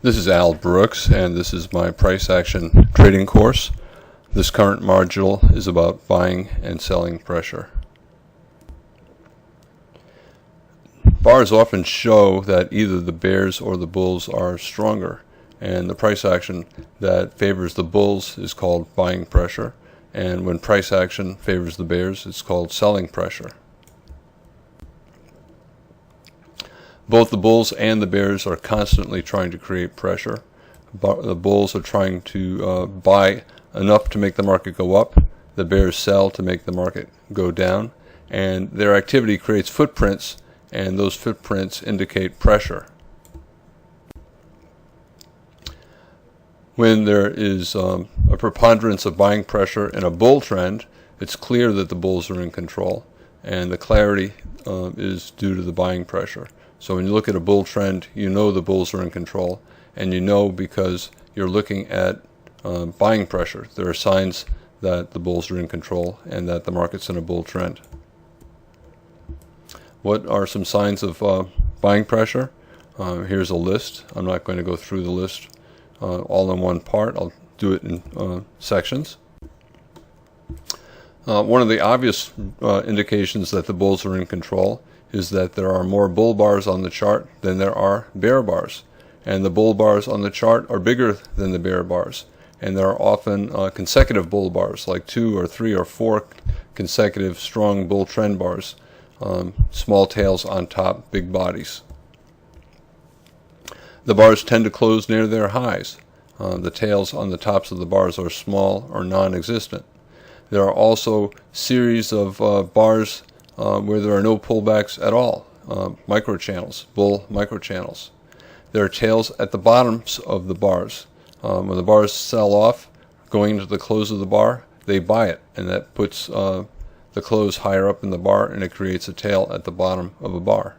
This is Al Brooks, and this is my price action trading course. This current module is about buying and selling pressure. Bars often show that either the bears or the bulls are stronger, and the price action that favors the bulls is called buying pressure, and when price action favors the bears, it's called selling pressure. Both the bulls and the bears are constantly trying to create pressure. The bulls are trying to buy enough to make the market go up. The bears sell to make the market go down. And their activity creates footprints, and those footprints indicate pressure. When there is a preponderance of buying pressure in a bull trend, it's clear that the bulls are in control, and the clarity is due to the buying pressure. So when you look at a bull trend, you know the bulls are in control, and you know because you're looking at buying pressure. There are signs that the bulls are in control and that the market's in a bull trend. What are some signs of buying pressure? Here's a list. I'm not going to go through the list all in one part. I'll do it in sections. One of the obvious indications that the bulls are in control is that there are more bull bars on the chart than there are bear bars. And the bull bars on the chart are bigger than the bear bars. And there are often consecutive bull bars, like 2 or 3 or 4 consecutive strong bull trend bars. Small tails on top, big bodies. The bars tend to close near their highs. The tails on the tops of the bars are small or non-existent. There are also series of bars where there are no pullbacks at all, microchannels, bull microchannels. There are tails at the bottoms of the bars. When the bars sell off, going into the close of the bar, they buy it, and that puts the close higher up in the bar, and it creates a tail at the bottom of a bar.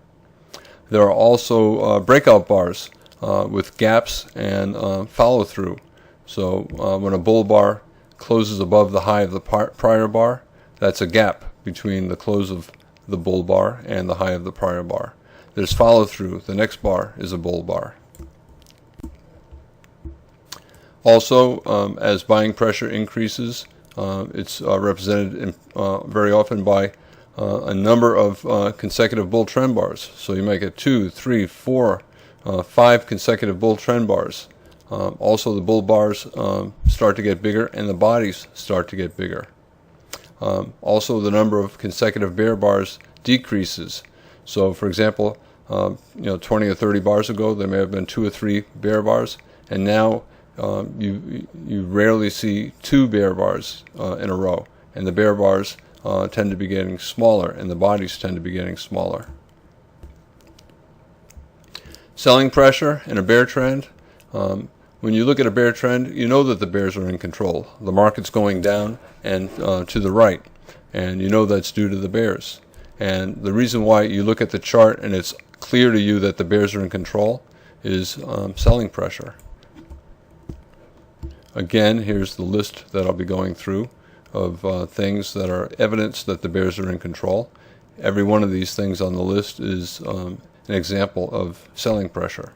There are also breakout bars with gaps and follow-through. So when a bull bar closes above the high of the prior bar, that's a gap between the close of the bull bar and the high of the prior bar. There's follow-through. The next bar is a bull bar. Also, as buying pressure increases, it's represented very often by a number of consecutive bull trend bars. So you might get 2, 3, 4, 5 consecutive bull trend bars. Also, the bull bars start to get bigger and the bodies start to get bigger. Also, the number of consecutive bear bars decreases. So, for example, 20 or 30 bars ago, there may have been 2 or 3 bear bars, and now you rarely see 2 bear bars in a row, and the bear bars tend to be getting smaller, and the bodies tend to be getting smaller. Selling pressure in a bear trend. When you look at a bear trend, you know that the bears are in control. The market's going down and to the right, and you know that's due to the bears. And the reason why you look at the chart and it's clear to you that the bears are in control is selling pressure. Again, here's the list that I'll be going through of things that are evidence that the bears are in control. Every one of these things on the list is an example of selling pressure.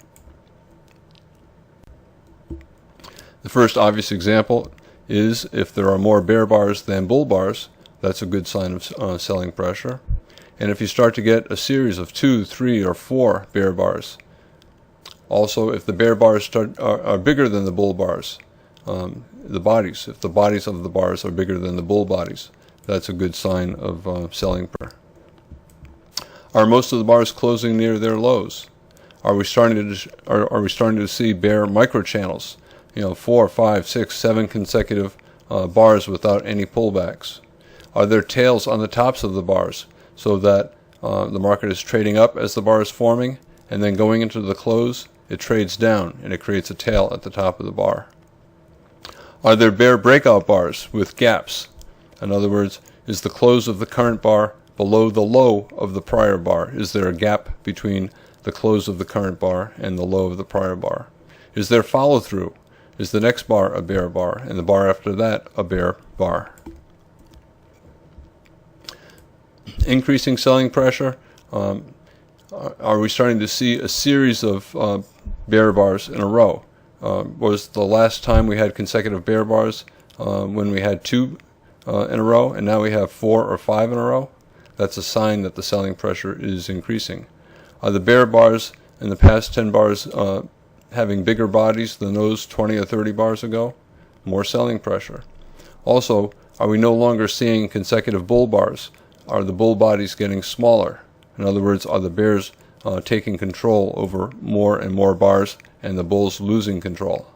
The first obvious example is if there are more bear bars than bull bars, that's a good sign of selling pressure. And if you start to get a series of 2, 3, or 4 bear bars. Also, if the bear bars are bigger than the bull bars, the bodies, if the bodies of the bars are bigger than the bull bodies, that's a good sign of selling pressure. Are most of the bars closing near their lows? Are we starting to see bear microchannels? 4, 5, 6, 7 consecutive bars without any pullbacks? Are there tails on the tops of the bars so that the market is trading up as the bar is forming, and then going into the close, it trades down and it creates a tail at the top of the bar? Are there bear breakout bars with gaps? In other words, is the close of the current bar below the low of the prior bar? Is there a gap between the close of the current bar and the low of the prior bar? Is there follow-through? Is the next bar a bear bar, and the bar after that a bear bar? Increasing selling pressure. Are we starting to see a series of bear bars in a row. Was the last time we had consecutive bear bars when we had 2 in a row, and now we have 4 or 5 in a row? That's a sign that the selling pressure is increasing. Are the bear bars in the past 10 bars having bigger bodies than those 20 or 30 bars ago? More selling pressure. Also, are we no longer seeing consecutive bull bars? Are the bull bodies getting smaller? In other words, are the bears taking control over more and more bars and the bulls losing control?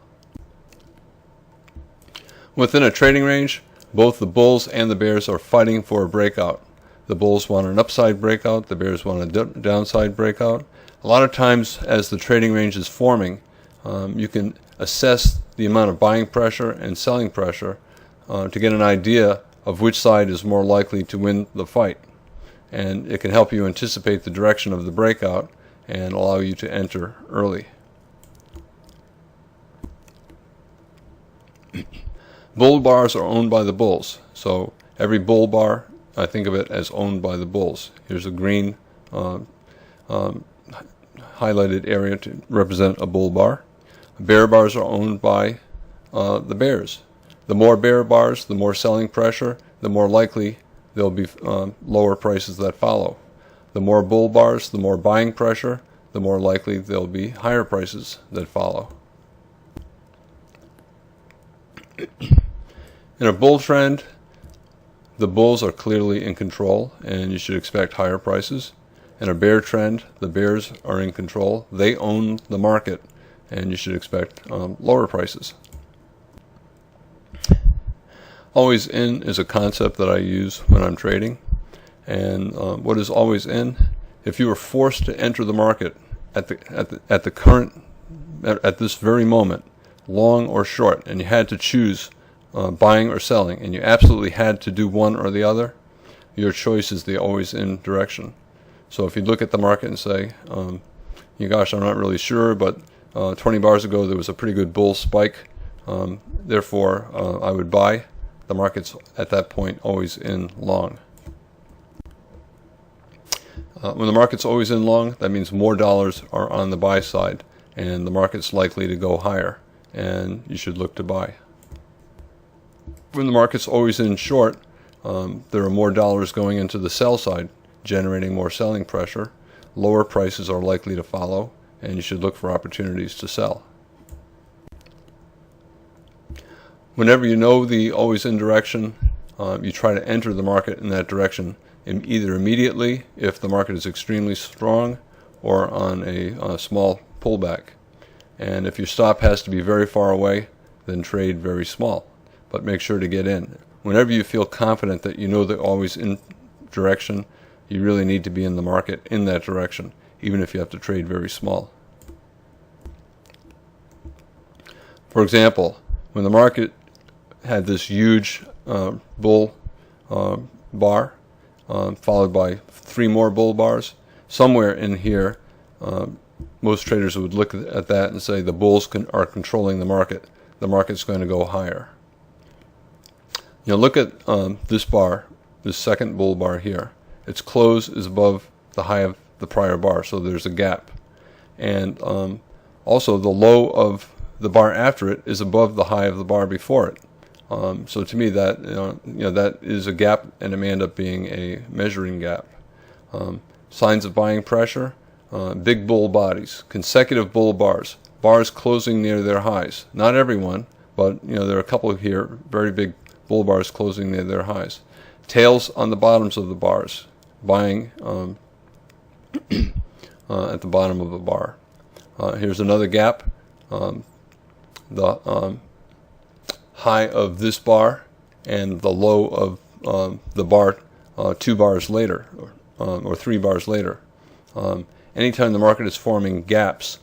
Within a trading range, both the bulls and the bears are fighting for a breakout. The bulls want an upside breakout, the bears want a downside breakout. A lot of times as the trading range is forming, you can assess the amount of buying pressure and selling pressure to get an idea of which side is more likely to win the fight. And it can help you anticipate the direction of the breakout and allow you to enter early. Bull bars are owned by the bulls, so every bull bar, I think of it as owned by the bulls. Here's a green highlighted area to represent a bull bar. Bear bars are owned by the bears. The more bear bars, the more selling pressure, the more likely there'll be lower prices that follow. The more bull bars, the more buying pressure, the more likely there'll be higher prices that follow. In a bull trend, the bulls are clearly in control and you should expect higher prices. In a bear trend, the bears are in control. They own the market and you should expect lower prices. Always in is a concept that I use when I'm trading. And what is always in? If you were forced to enter the market at this very moment, long or short, and you had to choose buying or selling, and you absolutely had to do one or the other, your choice is the always in direction. So if you look at the market and say, gosh, I'm not really sure, but 20 bars ago there was a pretty good bull spike, therefore I would buy. The market's at that point always in long. When the market's always in long, that means more dollars are on the buy side and the market's likely to go higher and you should look to buy. When the market's always in short, there are more dollars going into the sell side, generating more selling pressure. Lower prices are likely to follow and you should look for opportunities to sell. Whenever you know the always in direction, you try to enter the market in that direction either immediately if the market is extremely strong or on a small pullback. And if your stop has to be very far away, then trade very small. But make sure to get in. Whenever you feel confident that you know the always in direction, you really need to be in the market in that direction, even if you have to trade very small. For example, when the market had this huge bull bar, followed by 3 more bull bars, somewhere in here, most traders would look at that and say the bulls are controlling the market. The market's going to go higher. Look at this bar, this second bull bar here. Its close is above the high of the prior bar, so there's a gap. And also the low of the bar after it is above the high of the bar before it. So to me that that is a gap, and it may end up being a measuring gap. Signs of buying pressure: big bull bodies, consecutive bull bars, bars closing near their highs. Not everyone, but there are a couple here, very big bull bars closing near their highs. Tails on the bottoms of the bars, buying at the bottom of the bar. Here's another gap. The high of this bar and the low of the bar 2 bars later, or 3 bars later. Anytime the market is forming gaps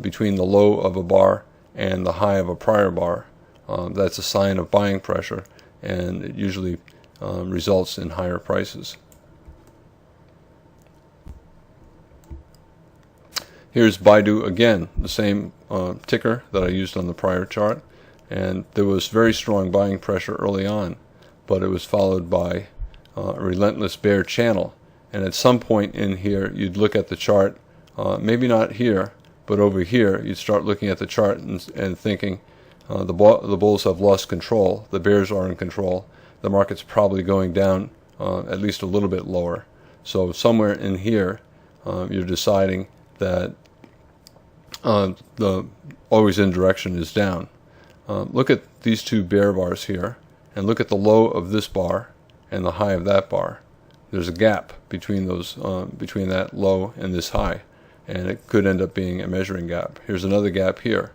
between the low of a bar and the high of a prior bar, that's a sign of buying pressure, and it usually results in higher prices. Here's Baidu again, the same ticker that I used on the prior chart, and there was very strong buying pressure early on, but it was followed by a relentless bear channel. And at some point in here, you'd look at the chart, maybe not here, But over here, you start looking at the chart and thinking the bulls have lost control, the bears are in control, the market's probably going down at least a little bit lower. So somewhere in here, you're deciding that the always in direction is down. Look at these two bear bars here, and look at the low of this bar and the high of that bar. There's a gap between those, between that low and this high, and it could end up being a measuring gap. Here's another gap here.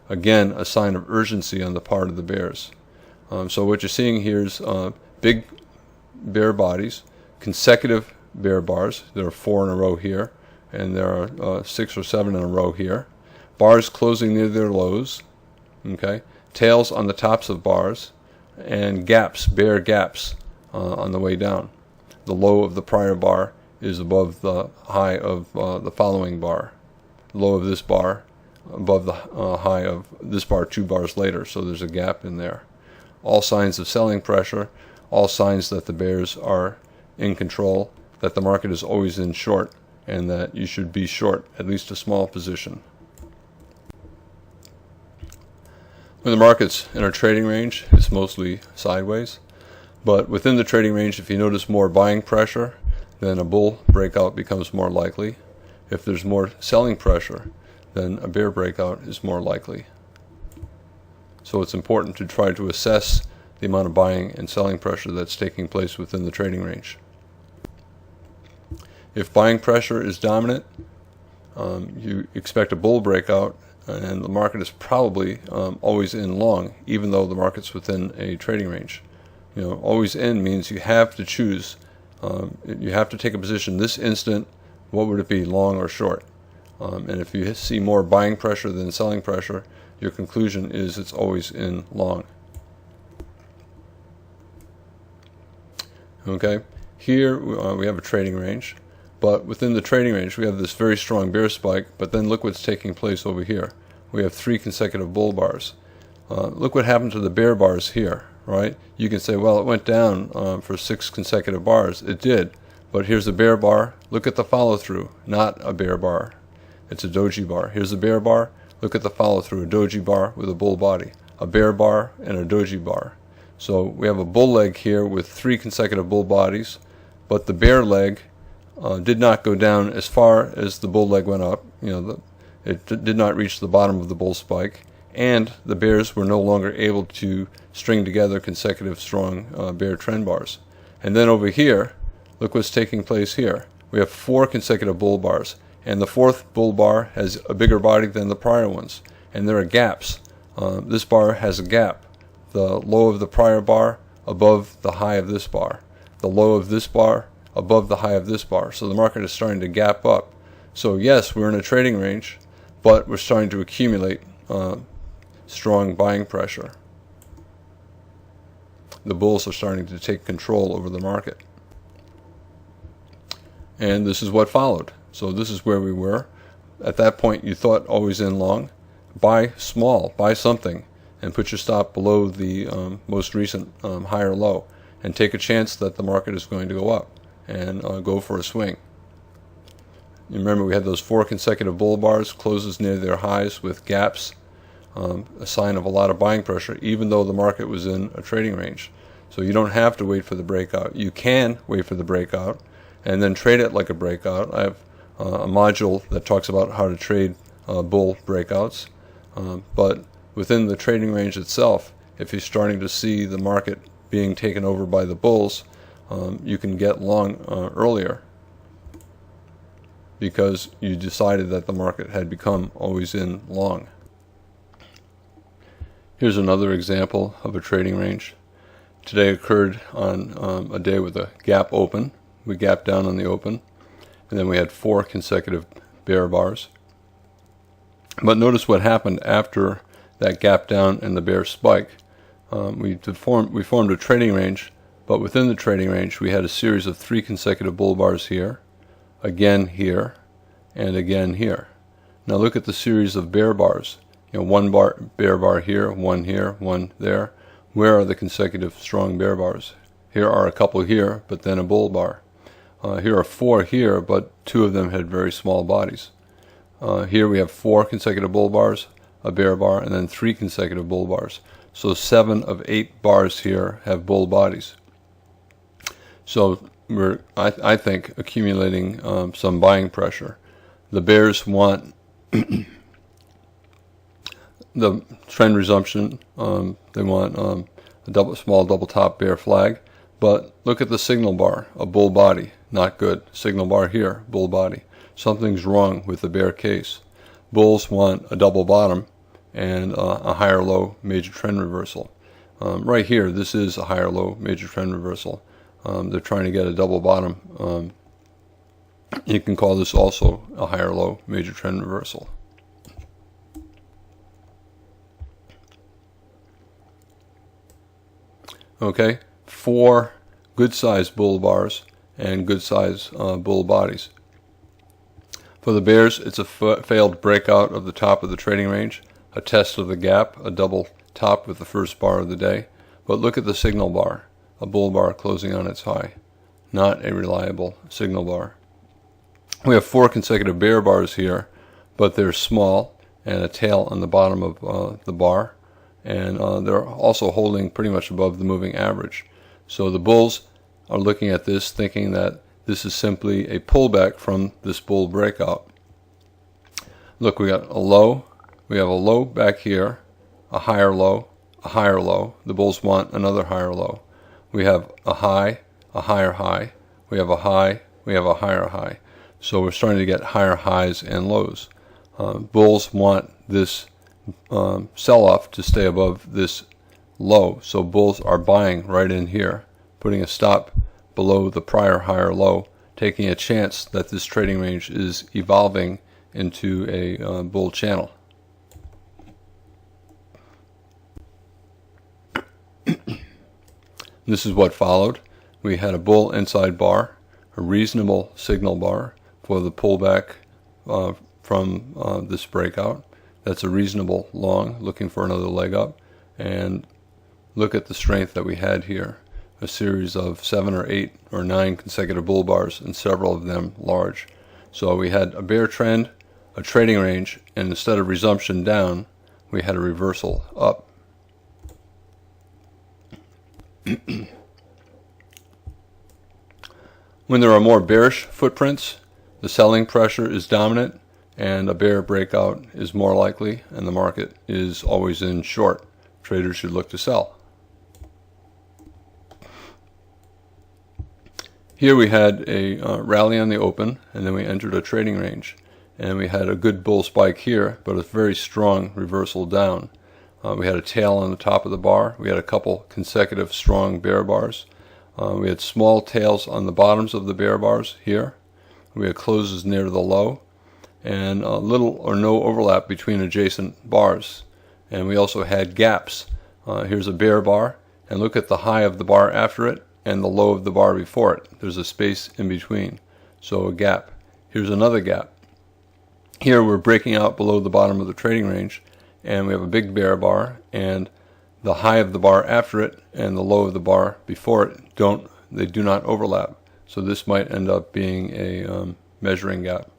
Again, a sign of urgency on the part of the bears. So what you're seeing here is big bear bodies, consecutive bear bars. There are 4 in a row here, and there are 6 or 7 in a row here. Bars closing near their lows, okay? Tails on the tops of bars, and gaps, bear gaps on the way down. The low of the prior bar is above the high of the following bar. The low of this bar above the high of this bar 2 bars later, so there's a gap in there. All signs of selling pressure, all signs that the bears are in control, that the market is always in short, and that you should be short at least a small position. When the market's in a trading range, it's mostly sideways. But within the trading range, if you notice more buying pressure, then a bull breakout becomes more likely. If there's more selling pressure, then a bear breakout is more likely. So it's important to try to assess the amount of buying and selling pressure that's taking place within the trading range. If buying pressure is dominant, you expect a bull breakout, and the market is probably always in long, even though the market's within a trading range. You know, always in means you have to choose. You have to take a position this instant. What would it be, long or short? And if you see more buying pressure than selling pressure, your conclusion is it's always in long. Okay, here we have a trading range, but within the trading range we have this very strong bear spike, but then look what's taking place over here. We have 3 consecutive bull bars. Look what happened to the bear bars here, right? You can say, well, it went down for 6 consecutive bars. It did, but here's a bear bar. Look at the follow-through, not a bear bar. It's a doji bar. Here's a bear bar. Look at the follow-through, a doji bar with a bull body, a bear bar and a doji bar. So we have a bull leg here with 3 consecutive bull bodies, but the bear leg did not go down as far as the bull leg went up. You know, it did not reach the bottom of the bull spike, and the bears were no longer able to string together consecutive strong bear trend bars. And then over here, look what's taking place here. We have 4 consecutive bull bars, and the 4th bull bar has a bigger body than the prior ones, and there are gaps. This bar has a gap. The low of the prior bar above the high of this bar. The low of this bar above the high of this bar. So the market is starting to gap up. So yes, we're in a trading range, but we're starting to accumulate strong buying pressure. The bulls are starting to take control over the market. And this is what followed. So this is where we were. At that point, you thought always in long. Buy small, buy something, and put your stop below the most recent higher low, and take a chance that the market is going to go up, and go for a swing. You remember we had those 4 consecutive bull bars, closes near their highs with gaps, a sign of a lot of buying pressure, even though the market was in a trading range. So you don't have to wait for the breakout. You can wait for the breakout and then trade it like a breakout. I have a module that talks about how to trade bull breakouts, but within the trading range itself, if you're starting to see the market being taken over by the bulls, you can get long earlier because you decided that the market had become always in long. Here's another example of a trading range. Today occurred on a day with a gap open. We gapped down on the open, and then we had 4 consecutive bear bars. But notice what happened after that gap down and the bear spike. We formed a trading range, but within the trading range we had a series of 3 consecutive bull bars here, again here, and again here. Now look at the series of bear bars. You know, 1 bear bar here, 1 there. Where are the consecutive strong bear bars? Here are a couple here, but then a bull bar. Here are 4 here, but 2 of them had very small bodies. Here we have 4 consecutive bull bars, a bear bar, and then 3 consecutive bull bars. So 7 of 8 bars here have bull bodies. So we're, I think, accumulating some buying pressure. The bears want the trend resumption. They want a small double top bear flag. But look at the signal bar, a bull body, not good. Signal bar here, bull body. Something's wrong with the bear case. Bulls want a double bottom and a higher low major trend reversal. Right here, this is a higher low major trend reversal. They're trying to get a double bottom. You can call this also a higher low major trend reversal. Okay, 4 good-sized bull bars and good-sized bull bodies. For the bears, it's a failed breakout of the top of the trading range, a test of the gap, a double top with the first bar of the day. But look at the signal bar, a bull bar closing on its high. Not a reliable signal bar. We have 4 consecutive bear bars here, but they're small and a tail on the bottom of the bar. And they're also holding pretty much above the moving average. So the bulls are looking at this thinking that this is simply a pullback from this bull breakout. Look, we got a low. We have a low back here, a higher low, a higher low. The bulls want another higher low. We have a high, a higher high. We have a high, we have a higher high. So we're starting to get higher highs and lows. Bulls want this sell-off to stay above this low. So bulls are buying right in here, putting a stop below the prior higher low, taking a chance that this trading range is evolving into a bull channel. This is what followed. We had a bull inside bar, a reasonable signal bar for the pullback from this breakout. That's a reasonable long, looking for another leg up. And look at the strength that we had here. A series of 7 or 8 or 9 consecutive bull bars, and several of them large. So we had a bear trend, a trading range, and instead of resumption down, we had a reversal up. When there are more bearish footprints, the selling pressure is dominant and a bear breakout is more likely, and the market is always in short. Traders should look to sell. Here we had a rally on the open, and then we entered a trading range, and we had a good bull spike here, but a very strong reversal down. We had a tail on the top of the bar. We had a couple consecutive strong bear bars. We had small tails on the bottoms of the bear bars here. We had closes near the low, and little or no overlap between adjacent bars. And we also had gaps. Here's a bear bar, and look at the high of the bar after it and the low of the bar before it. There's a space in between, so a gap. Here's another gap. Here we're breaking out below the bottom of the trading range, and we have a big bear bar, and the high of the bar after it and the low of the bar before it do not overlap. So this might end up being a measuring gap.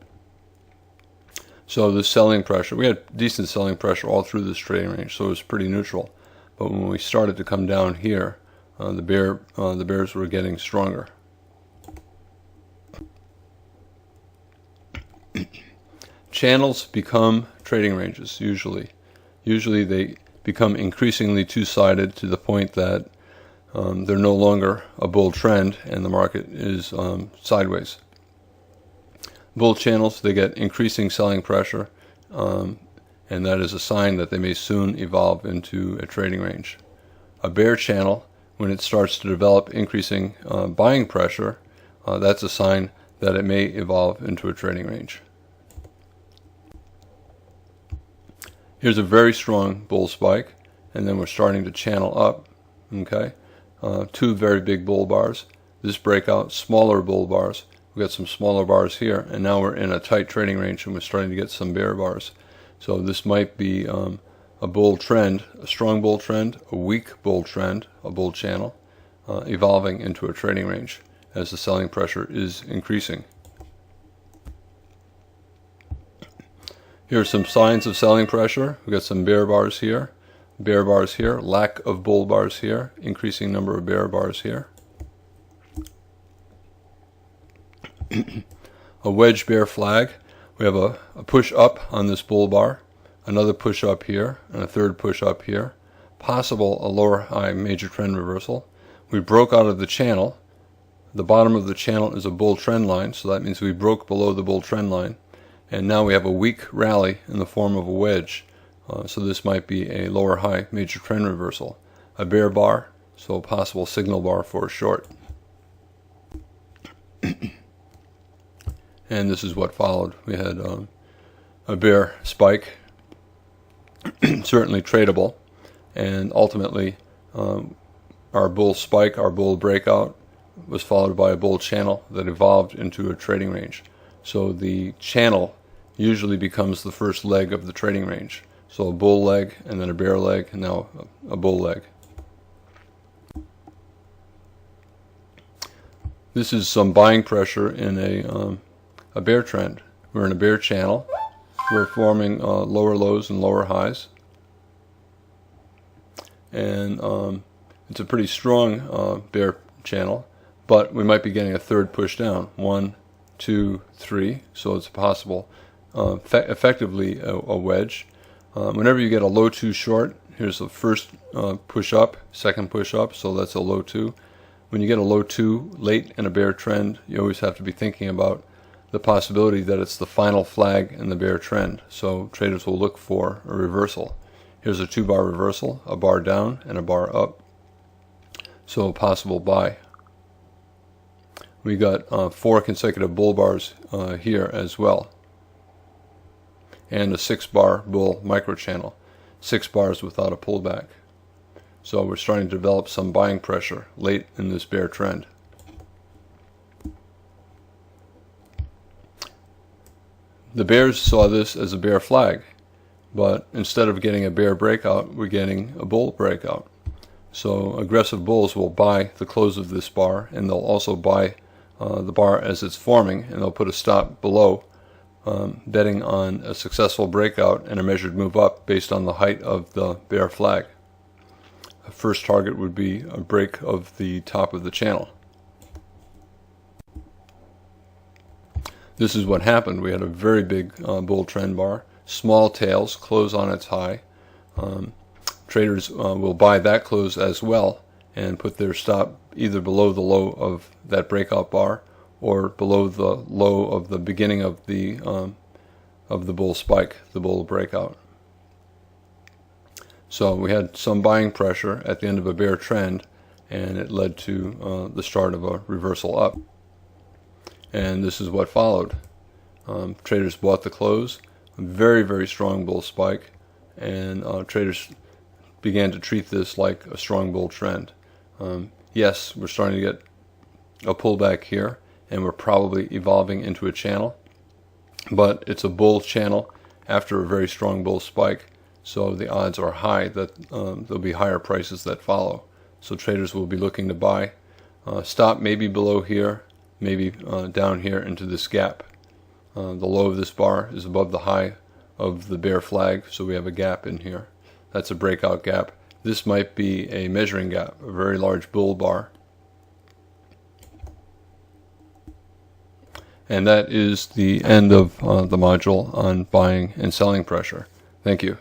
So the selling pressure, we had decent selling pressure all through this trading range, so it was pretty neutral. But when we started to come down here, the bears were getting stronger. Channels become trading ranges usually. Usually they become increasingly two-sided to the point that they're no longer a bull trend and the market is sideways. Bull channels, they get increasing selling pressure, and that is a sign that they may soon evolve into a trading range. A bear channel, when it starts to develop increasing buying pressure, that's a sign that it may evolve into a trading range. Here's a very strong bull spike, and then we're starting to channel up. Okay, 2 very big bull bars. This breakout, smaller bull bars. We got some smaller bars here, and now we're in a tight trading range, and we're starting to get some bear bars. So this might be a bull trend, a strong bull trend, a weak bull trend, a bull channel, evolving into a trading range as the selling pressure is increasing. Here are some signs of selling pressure. We've got some bear bars here, lack of bull bars here, increasing number of bear bars here. A wedge bear flag. We have a push up on this bull bar, another push up here, and a third push up here. Possible a lower high major trend reversal. We broke out of the channel. The bottom of the channel is a bull trend line, so that means we broke below the bull trend line. And now we have a weak rally in the form of a wedge. So this might be a lower high major trend reversal. A bear bar, so a possible signal bar for a short. And this is what followed. We had a bear spike, certainly tradable, and ultimately our bull spike, our bull breakout, was followed by a bull channel that evolved into a trading range. So the channel usually becomes the first leg of the trading range. So a bull leg, and then a bear leg, and now a bull leg. This is some buying pressure in a bear trend. We're in a bear channel. We're forming lower lows and lower highs. And it's a pretty strong bear channel, but we might be getting a third push down. 1, 2, 3, so it's possible. Effectively a wedge. Whenever you get a low 2 short, here's the first push up, second push up, so that's a low 2. When you get a low 2 late in a bear trend, you always have to be thinking about the possibility that it's the final flag in the bear trend. So traders will look for a reversal. Here's a 2-bar reversal, a bar down and a bar up. So a possible buy. We got 4 consecutive bull bars here as well. And a 6-bar bull microchannel. 6 bars without a pullback. So we're starting to develop some buying pressure late in this bear trend. The bears saw this as a bear flag, but instead of getting a bear breakout, we're getting a bull breakout. So aggressive bulls will buy the close of this bar, and they'll also buy the bar as it's forming, and they'll put a stop below, betting on a successful breakout and a measured move up based on the height of the bear flag. The first target would be a break of the top of the channel. This is what happened. We had a very big bull trend bar, small tails, close on its high. Traders will buy that close as well and put their stop either below the low of that breakout bar or below the low of the beginning of the bull spike, the bull breakout. So we had some buying pressure at the end of a bear trend, and it led to the start of a reversal up. And this is what followed. Traders bought the close, a very, very strong bull spike, and traders began to treat this like a strong bull trend. Yes, we're starting to get a pullback here, and we're probably evolving into a channel, but it's a bull channel after a very strong bull spike, so the odds are high that there'll be higher prices that follow. So traders will be looking to buy. Stop maybe below here, maybe down here into this gap. The low of this bar is above the high of the bear flag, so we have a gap in here. That's a breakout gap. This might be a measuring gap, a very large bull bar. And that is the end of the module on buying and selling pressure. Thank you.